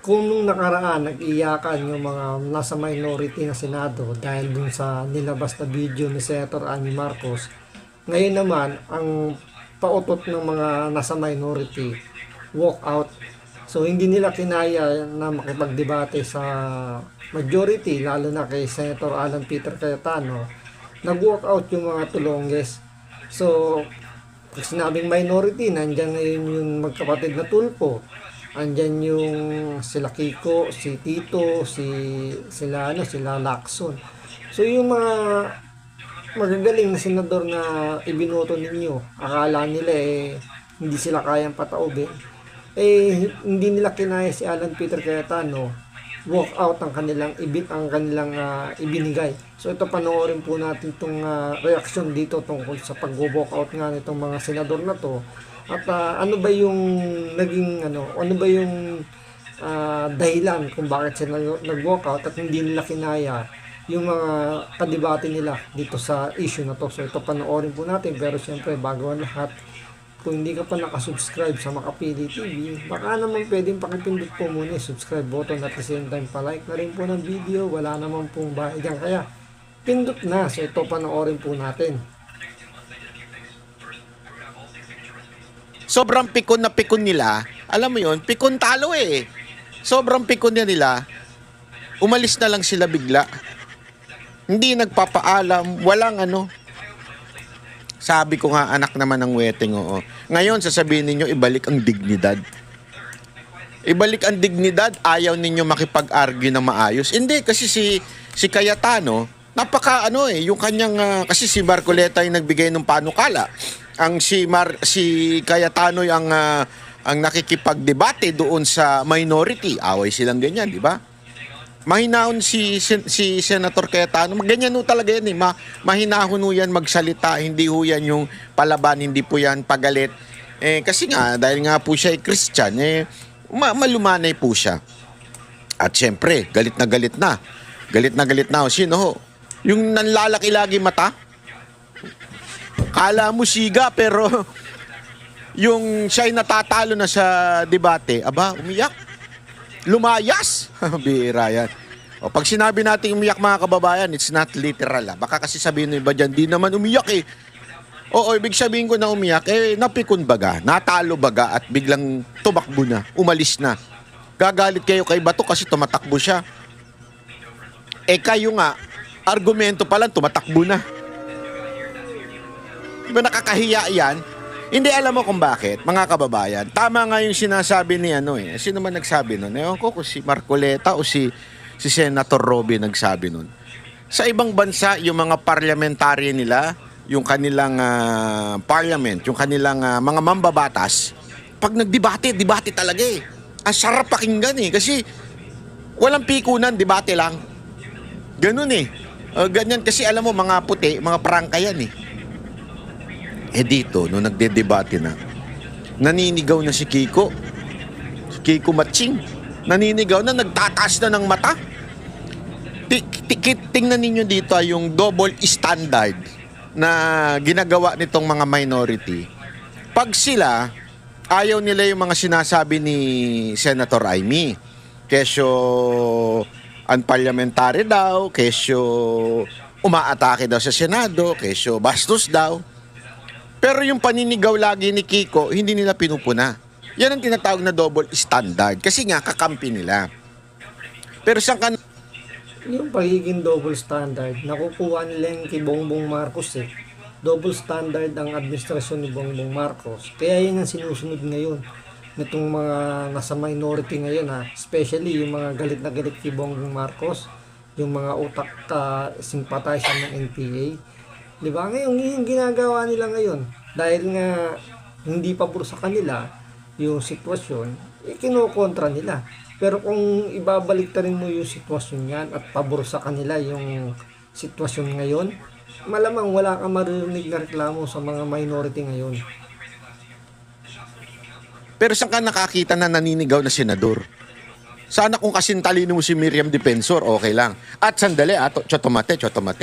Kung nung nakaraan nag-iyakan yung mga nasa minority na Senado dahil dun sa nilabas na video ni Senator Amy Marcos, ngayon naman ang pautot ng mga nasa minority, walk out. So hindi nila kinaya na makipagdebate sa majority, lalo na kay Senator Alan Peter Cayetano. Nag-walk out yung mga Tulonges. So pag sinabing minority, nandyan ngayon yung magkapatid na Tulfo. Andyan yung sila Kiko, si Tito, sila Lacson. So yung mga magagaling na senador na ibinoto ninyo, akala nila hindi sila kayang pataubin. Hindi nila kinaya si Alan Peter Cayetano, walk out ang kanilang ibinigay. So ito, panoorin po natin itong reaksyon dito tungkol sa pag-walk out nga nitong mga senador na to. At ano ba yung dahilan kung bakit sila nag-walk out at hindi nila kinaya yung mga kadebate nila dito sa issue na to. So ito, panoorin po natin, pero siyempre bago ang lahat, kung hindi ka pa nakasubscribe sa Makapili TV, baka naman pwedeng pakipindot po muna yung subscribe button at the same time palike na rin po ng video. Wala naman pong bayad yan, kaya pindot na. So ito, panoorin po natin. Sobrang pikon na pikon nila. Alam mo yon, pikon talo eh. Sobrang pikon nila. Umalis na lang sila bigla. Hindi nagpapaalam, walang ano. Sabi ko nga, anak naman ng weteng, oo. Ngayon, sasabihin ninyo, ibalik ang dignidad. Ibalik ang dignidad, ayaw ninyo makipag-argue na maayos. Hindi, kasi si Cayetano, napaka yung kanyang, kasi si Marcoleta yung nagbigay ng panukala. Ang si Cayetano ang nakikipagdebate doon sa minority. Away silang ganyan, di ba? Mahinahon si Senator Cayetano. Ganyan ho talaga yan eh. Mahinahon ho yan magsalita. Hindi ho yan yung palaban. Hindi po yan pagalit. Kasi nga, dahil nga po siya ay Christian, malumanay po siya. At syempre, galit na galit na. Galit na galit na. Sino ho? Yung nanlalaki lagi mata? Kala mo siga, pero yung siya'y natatalo na sa debate, aba, umiyak. Lumayas. Bira yan. O, pag sinabi natin umiyak, mga kababayan, it's not literal. Baka kasi sabihin nyo iba dyan, di naman umiyak eh. Oo, ibig sabihin ko na umiyak, napikon baga, natalo baga, at biglang tumakbo na, umalis na. Gagalit kayo kay Bato kasi tumatakbo siya. Kayo nga, argumento pa lang, tumatakbo na. Diba nakakahiya yan? Hindi, alam mo kung bakit, mga kababayan. Tama nga yung sinasabi ni Sino man nagsabi nun? Ewan ko kung si Marcoleta o si Senator Robby nagsabi nun. Sa ibang bansa, yung mga parliamentary nila, yung kanilang parliament, yung kanilang mga mambabatas, pag nagdebate, debate talaga eh. Ang sarap pakinggan eh. Kasi walang pikunan, debate lang. Ganun eh. Ganyan kasi alam mo, mga puti, mga prangka yan eh. Dito, nung nagde-debate na, naninigaw na si Kiko. Si Kiko Matching. Naninigaw na, nagtataas na ng mata. Tingnan ninyo dito yung double standard na ginagawa nitong mga minority. Pag sila, ayaw nila yung mga sinasabi ni Senator Amy. Kesyo unparliamentary daw, kesyo umaatake daw sa Senado, kesyo bastos daw. Pero yung paninigaw lagi ni Kiko, hindi nila pinupuna. Yan ang tinatawag na double standard. Kasi nga, kakampi nila. Pero saan ka... Yung pagiging double standard, nakukuha nila yung kay Bongbong Marcos eh. Double standard ang administrasyon ni Bongbong Marcos. Kaya yan ang sinusunod ngayon nitong mga nasa minority ngayon Especially yung mga galit na galit kay Bongbong Marcos. Yung mga utak sympathizer ng NPA. Diba? Ngayon, yung ginagawa nila ngayon, dahil nga hindi pabor sa kanila yung sitwasyon, kinokontra nila. Pero kung ibabalik rin mo yung sitwasyon yan at pabor sa kanila yung sitwasyon ngayon, malamang wala kang maririnig na reklamo sa mga minority ngayon. Pero saan ka nakakita na naninigaw na senador? Sana kung kasintalino mo si Miriam Defensor, okay lang. At sandali, chotomate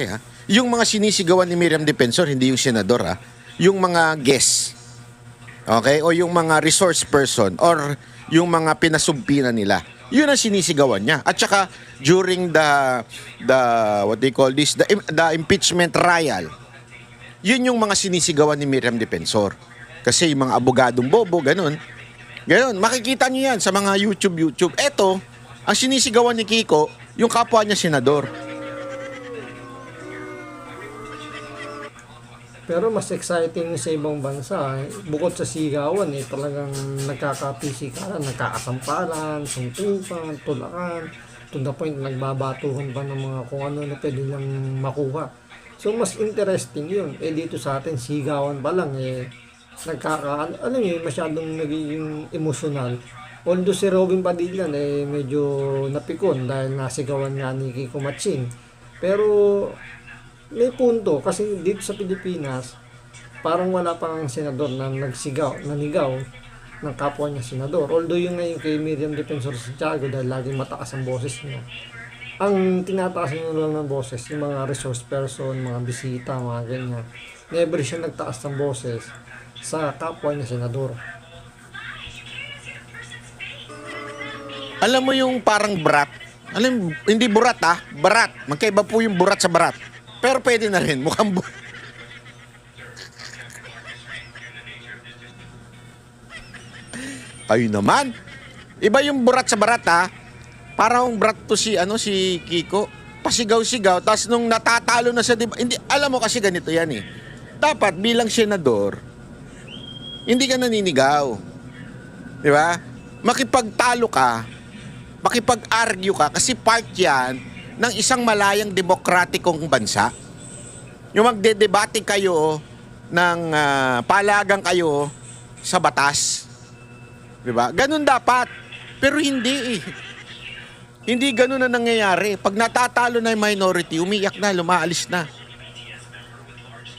ha. Yung mga sinisigawan ni Miriam Defensor, hindi yung senador ha. Yung mga guests. Okay? O yung mga resource person or yung mga pinasumpina nila. Yun ang sinisigawan niya. At saka during the what they call this, the impeachment trial, yun yung mga sinisigawan ni Miriam Defensor. Kasi yung mga abogadong bobo, ganun. Ganun, makikita niyo yan sa mga YouTube. Eto, ang sinisigawan ni Kiko, yung kapwa niya senador. Pero mas exciting sa ibang bansa, bukod sa sigawan, talagang nagkakapisikalan, nagkakasampalan, suntukan, tulakan, to the point nagbabatuhan pa ng mga kung ano na pwede lang makuha. So mas interesting yun. Dito sa atin, sigawan pa lang, alam niyo, masyadong nagiging emosyonal. Although si Robin Padilla medyo napikon dahil nasigawan nga ni Kiko Matsin. Pero may punto kasi dito sa Pilipinas parang wala pang senador na nanigaw ng kapwa niya senador. Although yung ngayon kay Miriam Defensor Santiago dahil laging mataas ang boses niya. Ang tinataas niya lang ng boses, yung mga resource person, mga bisita, mga ganyan. Never siya nagtaas ng boses sa kapwa niya senador. Alam mo yung parang brat? Hindi burat barat. Magkaiba po yung burat sa barat. Pero pwede na rin, mukhang Kayo naman. Iba yung burat sa barat Parang brat to si Kiko. Pasigaw-sigaw, tapos nung natatalo na sa hindi, alam mo kasi ganito yan Dapat bilang senador, hindi ka naninigaw. Di ba? Makipagtalo ka, makipag-argue ka, kasi part yan ng isang malayang demokratikong bansa. Yung magdedebate kayo ng palagang kayo sa batas. Diba? Ganun dapat. Pero hindi Hindi ganun na nangyayari. Pag natatalo na yung minority, umiyak na, lumaalis na.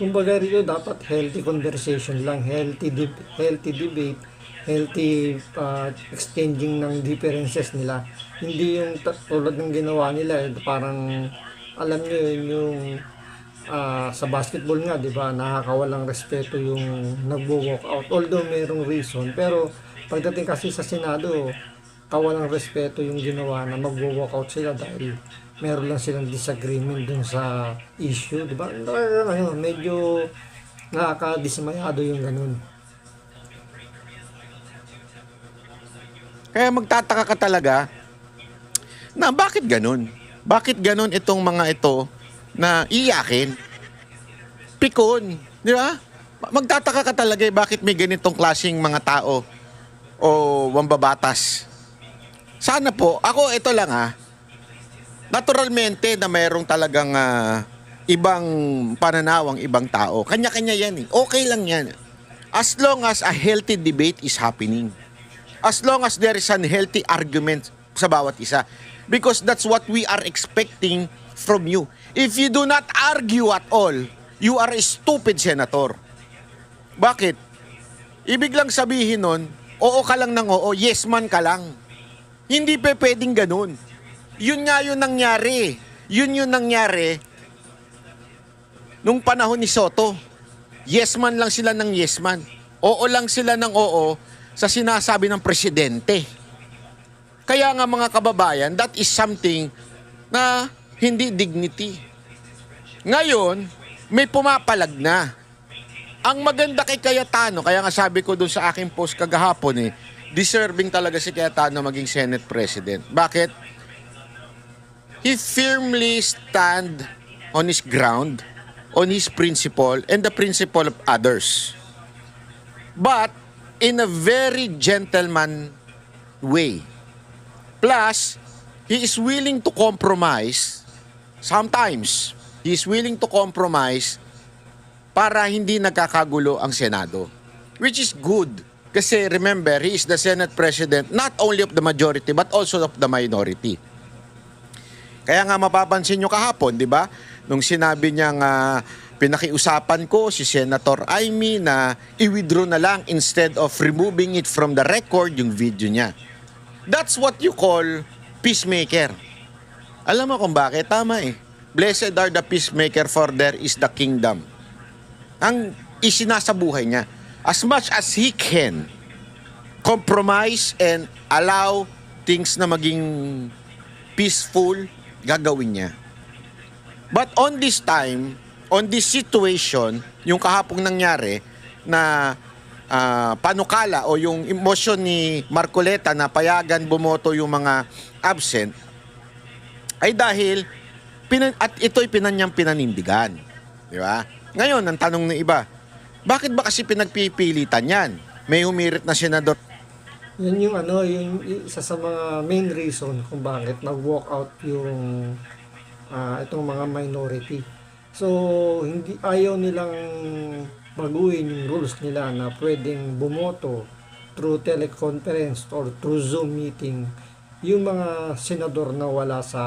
Kumbaga rito dapat healthy conversation lang, healthy debate, healthy exchanging ng differences nila. Hindi yung tulad ng ginawa nila, parang alam niyo yung sa basketball nga, 'di ba? Nakakawalang respeto yung nagwo-walk out. Although mayroong reason, pero pagdating kasi sa Senado, kawalang respeto yung ginawa na magwo-walk out sila dahil meron lang silang disagreement dun sa issue, di ba? Medyo nakakadismayado yung ganun. Kaya magtataka ka talaga na bakit ganun? Bakit ganun itong mga ito na iyakin? Pikon, di ba? Magtataka ka talaga bakit may ganitong klaseng mga tao o mambabatas. Sana po, ako ito lang naturalmente na mayroong talagang ibang pananaw ang ibang tao. Kanya-kanya yan Okay lang yan. As long as a healthy debate is happening. As long as there is an healthy argument sa bawat isa. Because that's what we are expecting from you. If you do not argue at all, you are a stupid senator. Bakit? Ibig lang sabihin nun, oo ka lang ng oo, yes man ka lang. Hindi pwedeng ganun. Yun nga yun nangyari. Yun nangyari nung panahon ni Soto. Yes man lang sila ng yes man. Oo lang sila ng oo sa sinasabi ng presidente. Kaya nga mga kababayan, that is something na hindi dignity. Ngayon, may pumapalag na. Ang maganda kay Cayetano, kaya nga sabi ko doon sa aking post kagahapon deserving talaga si Cayetano maging Senate President. Bakit? He firmly stand on his ground, on his principle, and the principle of others. But in a very gentleman way. Plus, he is willing to compromise. Sometimes, he is willing to compromise para hindi nagkakagulo ang Senado. Which is good. Kasi remember, he is the Senate President not only of the majority but also of the minority. Kaya nga mapapansin nyo kahapon, di ba? Nung sinabi niyang pinakiusapan ko si Senator Amy na i-withdraw na lang instead of removing it from the record yung video niya. That's what you call peacemaker. Alam mo kung bakit? Tama Blessed are the peacemaker for there is the kingdom. Ang isinasabuhay niya. As much as he can compromise and allow things na maging peaceful, gagawin niya. But on this time, on this situation, yung kahapong nangyari na panukala o yung emosyon ni Marcoleta na payagan bumoto yung mga absent, ay dahil at ito'y pinanyang pinanindigan. Di ba? Ngayon, ang tanong ng iba, bakit ba kasi pinagpipilitan yan? May humirit na senador. Yan yung yung isa sa mga main reason kung bakit nag-walk out yung itong mga minority. So, hindi ayaw nilang baguhin yung rules nila na pwedeng bumoto through teleconference or through Zoom meeting yung mga senador na wala sa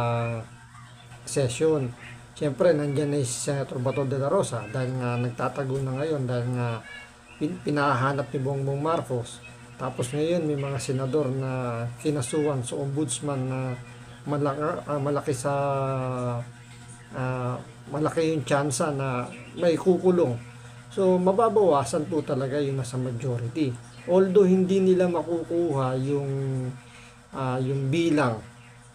session. Siyempre, nandyan na si Senator Bato de la Rosa dahil nga nagtatago na ngayon dahil nga pinahanap ni Bongbong Marcos. Tapos ngayon may mga senador na kinasuhan sa ombudsman na malaki yung tsansa na may kukulong. So mababawasan po talaga yung nasa majority. Although hindi nila makukuha yung bilang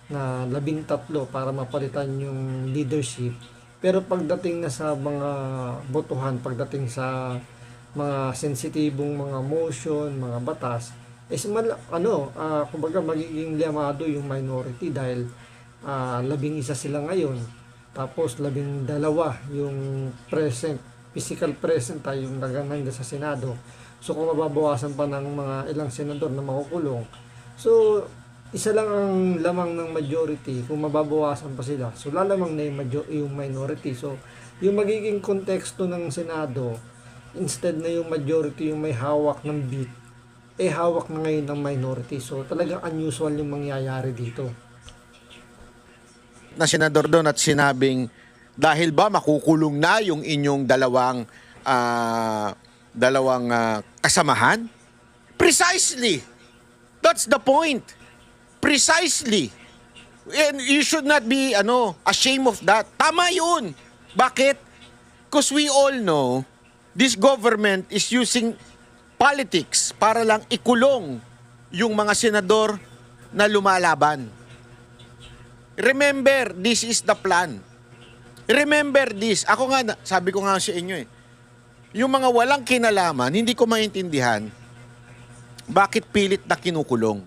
na 13 para mapalitan yung leadership, pero pagdating na sa mga botohan, pagdating sa mga sensitibong mga motion, mga batas, is kumbaga magiging liamado yung minority dahil 11 sila ngayon, tapos 12 yung present, physical present yung nagananda sa Senado. So kung mababawasan pa ng mga ilang senador na makukulong, so isa lang ang lamang ng majority. Kung mababawasan pa sila, so lalamang na yung minority. So yung magiging konteksto ng Senado, instead na yung majority yung may hawak ng beat, hawak na ngayon ng minority. So talagang unusual yung mangyayari dito. Na senador doon at sinabing, dahil ba makukulong na yung inyong dalawang kasamahan? Precisely! That's the point! Precisely! And you should not be ashamed of that. Tama yun! Bakit? Because we all know this government is using politics para lang ikulong yung mga senador na lumalaban. Remember, this is the plan. Remember this. Ako nga, sabi ko nga sa inyo yung mga walang kinalaman, hindi ko maintindihan bakit pilit na kinukulong.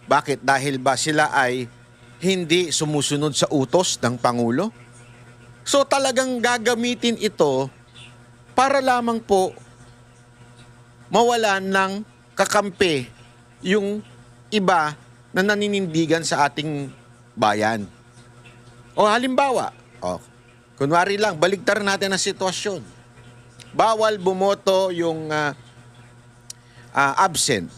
Bakit? Dahil ba sila ay hindi sumusunod sa utos ng Pangulo? So talagang gagamitin ito para lamang po mawalan ng kakampi yung iba na naninindigan sa ating bayan. O halimbawa, kunwari lang, baligtaran natin ang sitwasyon. Bawal bumoto yung absent.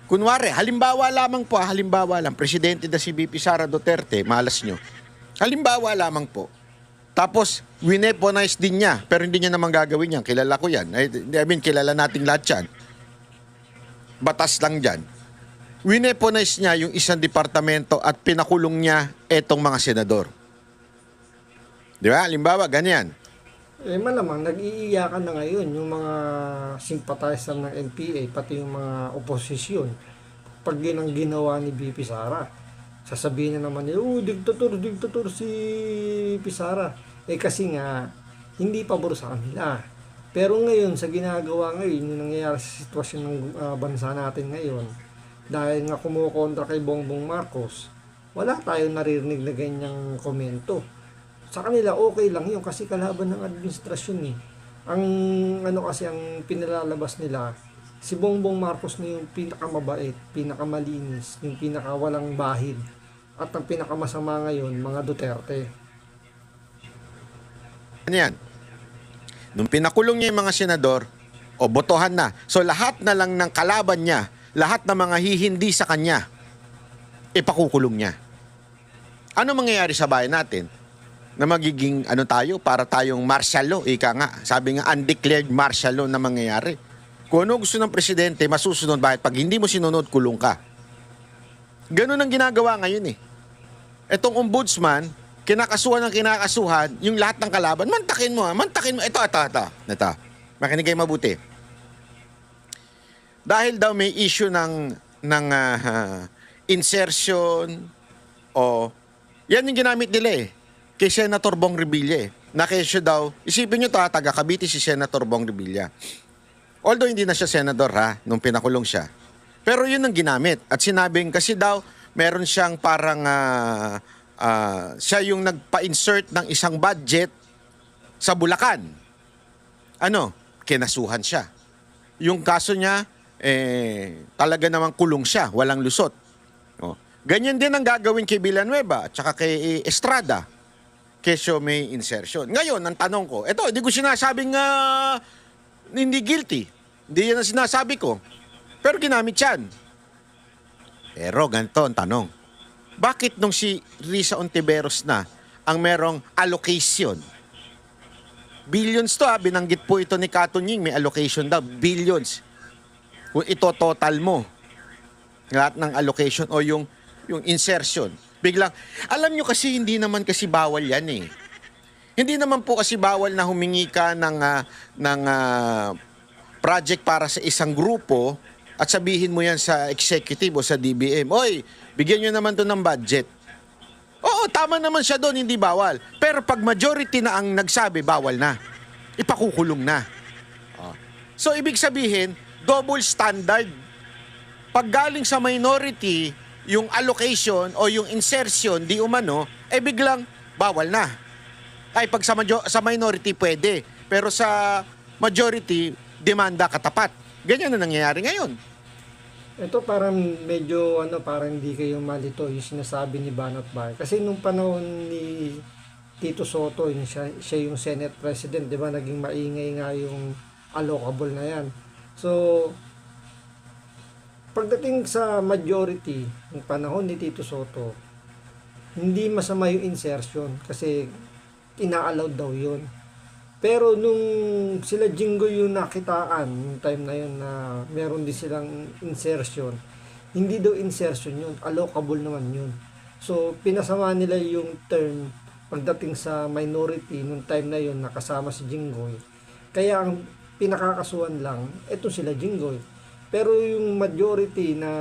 Kunwari, halimbawa lang, presidente na si VP Sara Duterte, malas nyo. Halimbawa lamang po. Tapos, wineponize din niya, pero hindi niya naman gagawin yan. Kilala ko yan. Kilala nating lahat yan. Batas lang dyan. Wineponize niya yung isang departamento at pinakulong niya etong mga senador. Di ba? Halimbawa, ganyan. Malamang nag-iiyakan na ngayon yung mga sympathizer ng NPA, pati yung mga oposisyon. Pag yun ang ginawa ni BP Sara, sasabihin na naman nila, diktator si BP Sara. Kasi nga, hindi pabor sa kanila. Pero ngayon, sa ginagawa ngayon, yung nangyayari sa sitwasyon ng bansa natin ngayon, dahil nga kumukontra kay Bongbong Marcos, wala tayong naririnig na ganyang komento. Sa kanila okay lang yun kasi kalaban ng administrasyon . Ang ang pinalalabas nila, si Bongbong Marcos na yung pinakamabait, pinakamalinis, yung pinakawalang bahid, at ang pinakamasama ngayon, mga Duterte. Ano yan? Nung pinakulong niya yung mga senador, botohan na. So lahat na lang ng kalaban niya, lahat ng mga hihindi sa kanya, ipakukulong niya. Ano mangyayari sa bayan natin? Na magiging tayo, para tayong martial law, ika nga. Sabi nga, undeclared martial law na mangyayari. Kung ano gusto ng presidente, masusunod. Bakit? Pag hindi mo sinunod, kulong ka. Ganun ang ginagawa ngayon . Etong ombudsman, kinakasuhan yung lahat ng kalaban. Mantakin mo. Ito. Makinig kayo mabuti. Dahil daw may issue ng insertion, o yan yung ginamit nila kay Senator Bong Revilla na kesyo daw, isipin nyo taga Cavite si Senator Bong Revilla. Although hindi na siya senador nung pinakulong siya. Pero yun ang ginamit. At sinabing kasi daw, meron siyang parang, siya yung nagpa-insert ng isang budget sa Bulacan. Kinasuhan siya. Yung kaso niya, talaga namang kulong siya, walang lusot. Ganyan din ang gagawin kay Villanueva at saka kay Estrada. Kesyo may insertion. Ngayon, ang tanong ko, hindi ko sinasabing hindi guilty. Hindi yan ang sinasabi ko. Pero ginamit yan. Pero ganito ang tanong. Bakit nung si Risa Ontiveros na ang merong allocation? Billions to binanggit po ito ni Katunying, may allocation daw, billions. Kung ito total mo, lahat ng allocation o yung insertion, biglang, alam nyo kasi hindi naman kasi bawal yan Hindi naman po kasi bawal na humingi ka ng project para sa isang grupo at sabihin mo yan sa executive o sa DBM, oy, bigyan nyo naman to ng budget. Oo, tama naman siya doon, hindi bawal. Pero pag majority na ang nagsabi, bawal na. Ipakukulong na. So, ibig sabihin, double standard. Pag galing sa minority, yung allocation o yung insertion, di umano, biglang bawal na. Ay, pag sa minority, pwede. Pero sa majority, demanda katapat. Ganyan na nangyayari ngayon. Ito parang medyo parang hindi kayo malito yung sinasabi ni Banat Bay. Kasi nung panahon ni Tito Soto, siya yung Senate President, di ba, naging maingay nga yung allocable na yan. So, pagdating sa majority, yung panahon ni Tito Soto, hindi masama yung insertion kasi ina-allowed daw yun. Pero nung sila Jingo yung nakitaan, yung time na yun na meron din silang insertion, hindi daw insertion yun, allocable naman yun. So, pinasama nila yung term pagdating sa minority nung time na yun nakasama si Jinggoy. Kaya ang pinakakasuhan lang, eto sila Jinggoy. Pero yung majority na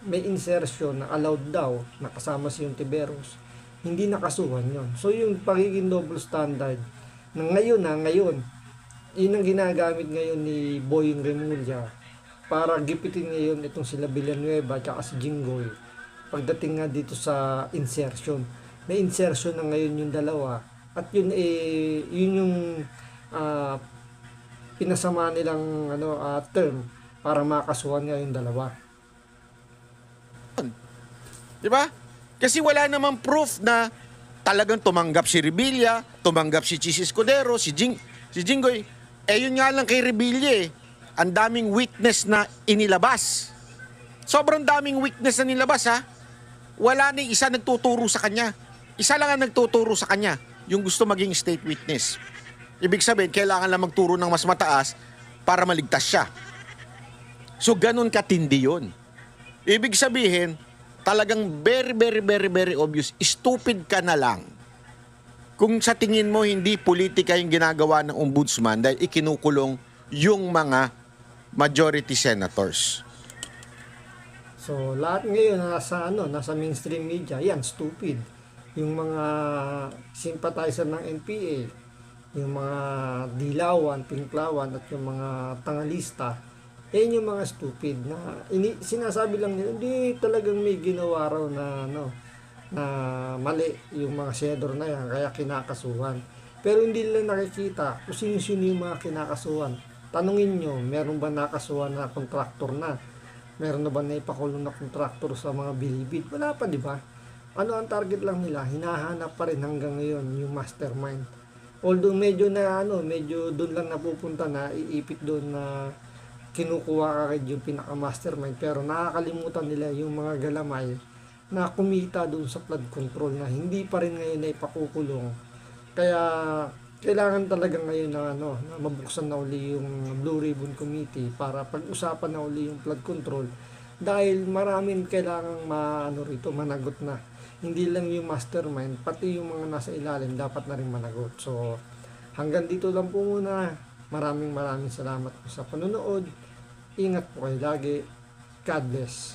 may insertion na allowed daw, nakasama si Ontiveros, hindi nakasuhan yun. So, yung pagiging double standard, na ngayon, yun ang ginagamit ngayon ni Boying Remulla para gipitin ngayon itong sila Villanueva at si Jinggoy pagdating nga dito sa insertion. May insertion na ngayon yung dalawa at yun yung pinasama nilang term para makasuhan nga yung dalawa. Di ba? Kasi wala namang proof na talagang tumanggap si Revilla, tumanggap si Chis Escudero, si Jinggoy. Yun nga lang kay Revilla ang daming witness na inilabas. Sobrang daming witness na nilabas Wala ni isa nagtuturo sa kanya. Isa lang ang nagtuturo sa kanya, yung gusto maging state witness. Ibig sabihin, kailangan lang magturo ng mas mataas para maligtas siya. So, ganun katindi yun. Ibig sabihin, talagang very, very, very, very obvious, stupid ka na lang kung sa tingin mo hindi politika yung ginagawa ng ombudsman dahil ikinukulong yung mga majority senators. So, lahat ngayon nasa mainstream media, yan, stupid. Yung mga sympathizer ng NPA, yung mga dilawan, pinklawan, at yung mga tangalista, yung mga stupid na sinasabi lang nila, hindi talagang may ginawa raw na mali yung mga senador na yan, kaya kinakasuhan. Pero hindi nila nakikita kung sino-sino yung mga kinakasuhan. Tanungin nyo, meron ba nakasuhan na kontraktor na? Meron na ba na ipakulong na kontraktor sa mga bilibid? Wala pa, di ba? Ano ang target lang nila? Hinahanap pa rin hanggang ngayon yung mastermind. Although medyo doon lang napupunta na, iipit doon na kinukuha agad yung pinaka-mastermind, pero nakakalimutan nila yung mga galamay na kumita doon sa flood control na hindi pa rin ngayon na ipakukulong. Kaya kailangan talaga ngayon na mabuksan na uli yung Blue Ribbon Committee para pag-usapan na uli yung flood control dahil maraming kailangang managot na. Hindi lang yung mastermind, pati yung mga nasa ilalim dapat na rin managot. So hanggang dito lang po muna. Maraming salamat po sa panonood. Ingat po kayo lagi. God bless.